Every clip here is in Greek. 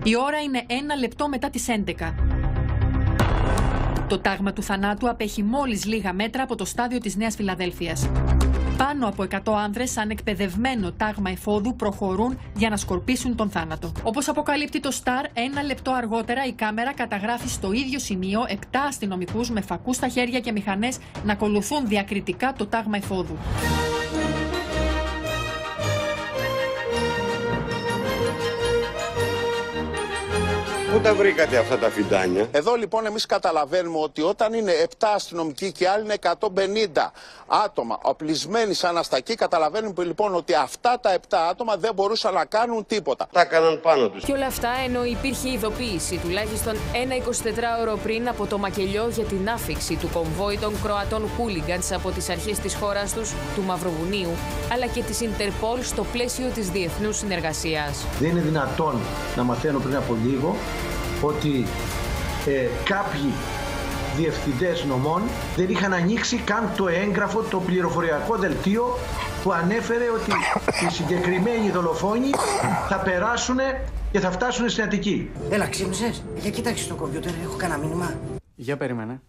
Η ώρα είναι 1 λεπτό μετά τις 11. Το τάγμα του θανάτου απέχει μόλις λίγα μέτρα από το στάδιο της Νέας Φιλαδέλφειας. Πάνω από 100 άνδρες σαν εκπαιδευμένο τάγμα εφόδου προχωρούν για να σκορπίσουν τον θάνατο. Όπως αποκαλύπτει το Star, 1 λεπτό αργότερα η κάμερα καταγράφει στο ίδιο σημείο 7 αστυνομικούς με φακούς στα χέρια και μηχανές να ακολουθούν διακριτικά το τάγμα εφόδου. Πού τα βρήκατε αυτά τα φιντάνια? Εδώ λοιπόν εμείς καταλαβαίνουμε ότι όταν είναι 7 αστυνομικοί και άλλοι είναι 150 άτομα οπλισμένοι σαν αστακοί, καταλαβαίνουμε λοιπόν ότι αυτά τα 7 άτομα δεν μπορούσαν να κάνουν τίποτα. Τα έκαναν πάνω τους. Και όλα αυτά ενώ υπήρχε ειδοποίηση τουλάχιστον ένα 24ωρο πριν από το μακελιό για την άφιξη του κομβόι των Κροατών χούλιγκαντς από τις αρχές της χώρας τους, του Μαυροβουνίου, αλλά και της Ιντερπόλ στο πλαίσιο της διεθνούς συνεργασίας. Δεν είναι δυνατόν να μαθαίνω πριν από λίγο ότι κάποιοι διευθυντές νομών δεν είχαν ανοίξει καν το έγγραφο, το πληροφοριακό δελτίο που ανέφερε ότι οι συγκεκριμένοι δολοφόνοι θα περάσουν και θα φτάσουν στην Αττική. Έλα, ξύπνησες. Για κοίταξε το κομπιούτερ, έχω κανένα μήνυμα. Για περίμενε.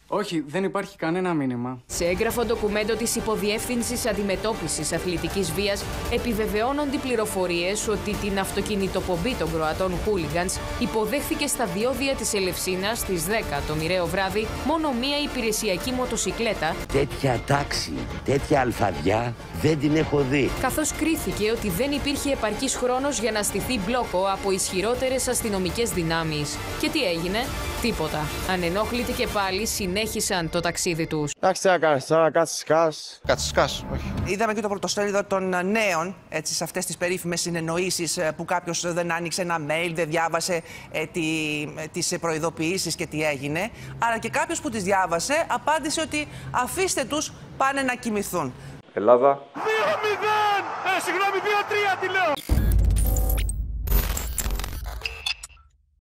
Όχι, δεν υπάρχει κανένα μήνυμα. Σε έγγραφο ντοκουμέντο της Υποδιεύθυνσης Αντιμετώπισης Αθλητικής Βίας επιβεβαιώνονται οι πληροφορίες ότι την αυτοκινητοπομπή των Κροατών χούλιγκαντς υποδέχθηκε στα διόδια της Ελευσίνας στις 10 το μοιραίο βράδυ μόνο μία υπηρεσιακή μοτοσικλέτα. Τέτοια τάξη, τέτοια αλφαδιά δεν την έχω δει. Καθώς κρίθηκε ότι δεν υπήρχε επαρκής χρόνος για να στηθεί μπλόκο από ισχυρότερες αστυνομικές δυνάμεις. Και τι έγινε? Τίποτα. Ανενόχλητοι και πάλι συνέχισαν το ταξίδι τους. Εντάξει, τι να κάνεις, τώρα κάτσεις σκάς. Κάτσε σκάς, όχι. Είδαμε και το πρωτοσέλιδο των νέων, έτσι, σε αυτές τις περίφημες συνεννοήσεις που κάποιος δεν άνοιξε ένα mail, δεν διάβασε τις προειδοποιήσεις και τι έγινε. Αλλά και κάποιος που τις διάβασε απάντησε ότι αφήστε τους, πάνε να κοιμηθούν. Ελλάδα. 2-0! Συγγνώμη, 2-3 τη λέω!